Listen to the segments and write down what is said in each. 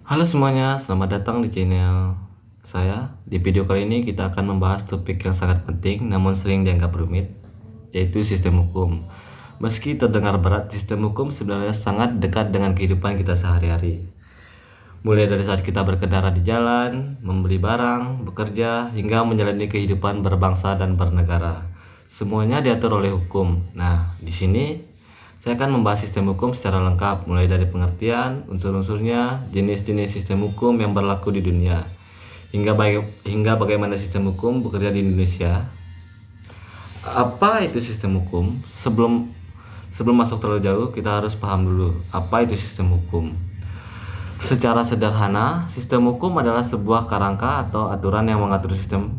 Halo semuanya, selamat datang di channel saya. Di video kali ini kita akan membahas topik yang sangat penting namun sering dianggap rumit, yaitu sistem hukum. Meski terdengar berat, sistem hukum sebenarnya sangat dekat dengan kehidupan kita sehari-hari. Mulai dari saat kita berkendara di jalan, membeli barang, bekerja, hingga menjalani kehidupan berbangsa dan bernegara. Semuanya diatur oleh hukum. Nah, di sini saya akan membahas sistem hukum secara lengkap, mulai dari pengertian, unsur-unsurnya, jenis-jenis sistem hukum yang berlaku di dunia, hingga bagaimana sistem hukum bekerja di Indonesia. Apa itu sistem hukum? Sebelum masuk terlalu jauh, kita harus paham dulu apa itu sistem hukum. Secara sederhana, sistem hukum adalah sebuah kerangka atau aturan yang mengatur sistem.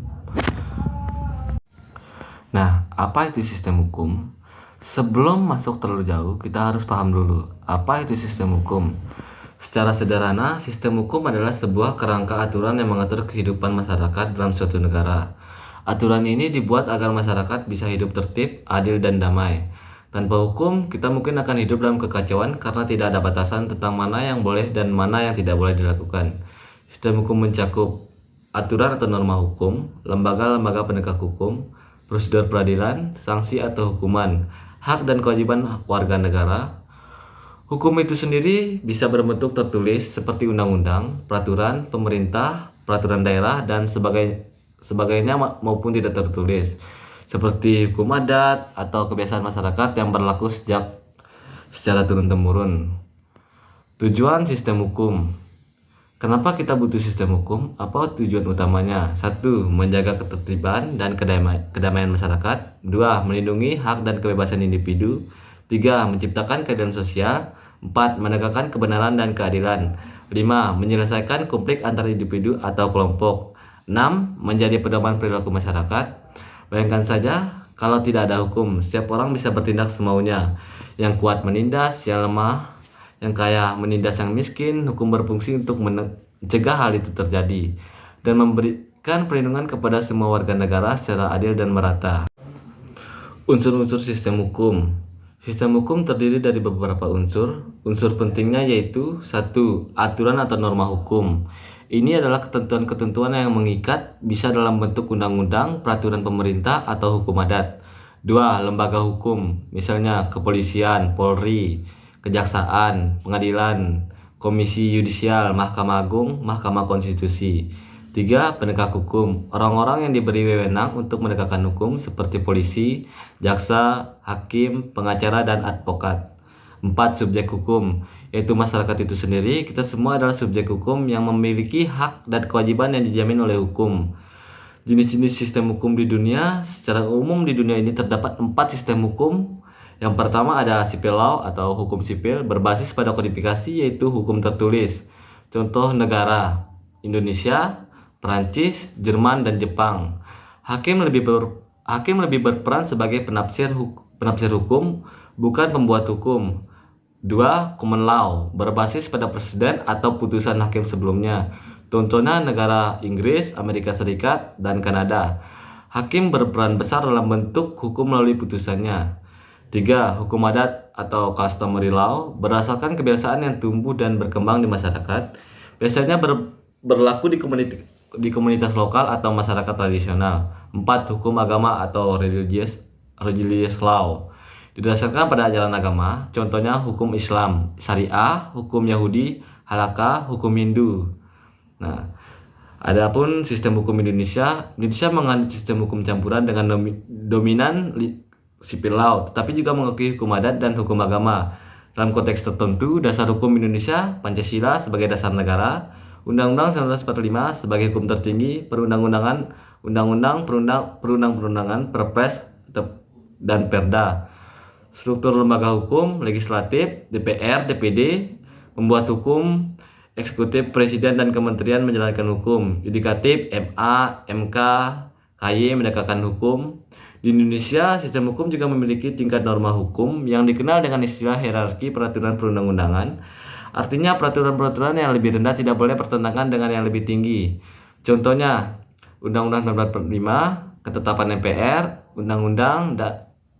Nah, apa itu sistem hukum? Sebelum masuk terlalu jauh, kita harus paham dulu apa itu sistem hukum. Secara sederhana, sistem hukum adalah sebuah kerangka aturan yang mengatur kehidupan masyarakat dalam suatu negara. Aturan ini dibuat agar masyarakat bisa hidup tertib, adil, dan damai. Tanpa hukum, kita mungkin akan hidup dalam kekacauan karena tidak ada batasan tentang mana yang boleh dan mana yang tidak boleh dilakukan. Sistem hukum mencakup aturan atau norma hukum, lembaga-lembaga penegak hukum, prosedur peradilan, sanksi atau hukuman, hak dan kewajiban warga negara. Hukum itu sendiri bisa berbentuk tertulis seperti undang-undang, peraturan pemerintah, peraturan daerah, dan sebagainya maupun tidak tertulis seperti hukum adat atau kebiasaan masyarakat yang berlaku secara turun-temurun. Tujuan sistem hukum. Kenapa kita butuh sistem hukum? Apa tujuan utamanya? 1. Menjaga ketertiban dan kedamaian masyarakat. 2. Melindungi hak dan kebebasan individu. 3. Menciptakan keadilan sosial. 4. Menegakkan kebenaran dan keadilan. 5. Menyelesaikan konflik antar individu atau kelompok. 6. Menjadi pedoman perilaku masyarakat. Bayangkan saja, kalau tidak ada hukum, setiap orang bisa bertindak semaunya. Yang kuat menindas, yang lemah, yang kaya menindas yang miskin. Hukum berfungsi untuk mencegah hal itu terjadi dan memberikan perlindungan kepada semua warga negara secara adil dan merata. Unsur-unsur sistem hukum. Sistem hukum terdiri dari beberapa unsur. Unsur pentingnya yaitu 1. Aturan atau norma hukum. Ini adalah ketentuan-ketentuan yang mengikat, bisa dalam bentuk undang-undang, peraturan pemerintah, atau hukum adat. 2. Lembaga hukum, misalnya kepolisian, Polri, kejaksaan, pengadilan, komisi yudisial, Mahkamah Agung, Mahkamah Konstitusi. 3. Penegak hukum, orang-orang yang diberi wewenang untuk menegakkan hukum seperti polisi, jaksa, hakim, pengacara, dan advokat. 4. Subjek hukum, yaitu masyarakat itu sendiri. Kita semua adalah subjek hukum yang memiliki hak dan kewajiban yang dijamin oleh hukum. Jenis-jenis sistem hukum di dunia. Secara umum di dunia ini terdapat 4 sistem hukum. Yang pertama ada civil law atau hukum sipil berbasis pada kodifikasi, yaitu hukum tertulis. Contoh negara: Indonesia, Perancis, Jerman, dan Jepang. Hakim lebih berperan sebagai penafsir hukum, bukan pembuat hukum. 2. Common law berbasis pada presiden atau putusan hakim sebelumnya. Contohnya negara Inggris, Amerika Serikat, dan Kanada. Hakim berperan besar dalam bentuk hukum melalui putusannya. 3. Hukum adat atau customary law berdasarkan kebiasaan yang tumbuh dan berkembang di masyarakat. Biasanya berlaku di komunitas lokal atau masyarakat tradisional. 4. Hukum agama atau religious law didasarkan pada ajaran agama, contohnya hukum Islam, Syariah, hukum Yahudi, Halakha, hukum Hindu. Nah, adapun sistem hukum Indonesia menganut sistem hukum campuran dengan dominan sipil law, tetapi juga mengakui hukum adat dan hukum agama. Dalam konteks tertentu, dasar hukum Indonesia, Pancasila sebagai dasar negara, Undang-Undang 1945 sebagai hukum tertinggi, perundang-undangan, undang-undang, perundang-undangan, Perpres, dan Perda. Struktur lembaga hukum, legislatif, DPR, DPD, membuat hukum, eksekutif, presiden dan kementerian menjalankan hukum, yudikatif, MA, MK, KY menegakkan hukum. Di Indonesia, sistem hukum juga memiliki tingkat norma hukum yang dikenal dengan istilah hierarki peraturan perundang-undangan. Artinya peraturan-peraturan yang lebih rendah tidak boleh bertentangan dengan yang lebih tinggi. Contohnya, Undang-Undang 1945, ketetapan MPR, Undang-Undang,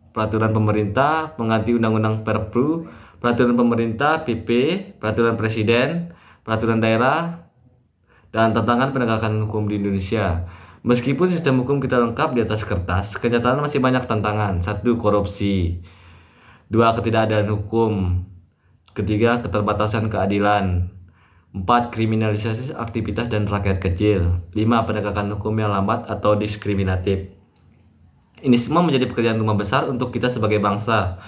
peraturan pemerintah, pengganti Undang-Undang Perpru, peraturan pemerintah PP, peraturan presiden, peraturan daerah, dan tantangan penegakan hukum di Indonesia. Meskipun sistem hukum kita lengkap di atas kertas, kenyataan masih banyak tantangan. 1. Korupsi. 2. Ketidakadaan hukum. 3. Keterbatasan keadilan. 4. Kriminalisasi aktivitas dan rakyat kecil. 5. Penegakan hukum yang lambat atau diskriminatif. Ini semua menjadi pekerjaan rumah besar untuk kita sebagai bangsa.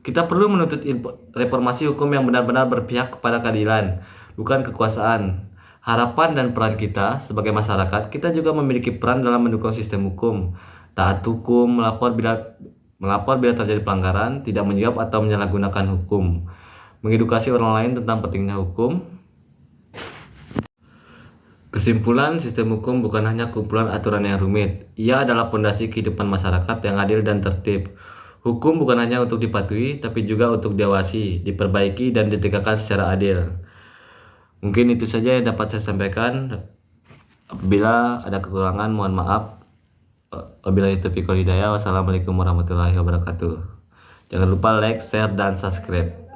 Kita perlu menuntut reformasi hukum yang benar-benar berpihak kepada keadilan, bukan kekuasaan. Harapan dan peran kita sebagai masyarakat, kita juga memiliki peran dalam mendukung sistem hukum. Taat hukum, melapor bila terjadi pelanggaran, tidak menjawab atau menyalahgunakan hukum. Mengedukasi orang lain tentang pentingnya hukum. Kesimpulan, sistem hukum bukan hanya kumpulan aturan yang rumit. Ia adalah fondasi kehidupan masyarakat yang adil dan tertib. Hukum bukan hanya untuk dipatuhi, tapi juga untuk diawasi, diperbaiki, dan ditegakkan secara adil. Mungkin itu saja yang dapat saya sampaikan. Apabila ada kekurangan, mohon maaf. Wabillahi taufiq wal hidayah. Wassalamualaikum warahmatullahi wabarakatuh. Jangan lupa like, share, dan subscribe.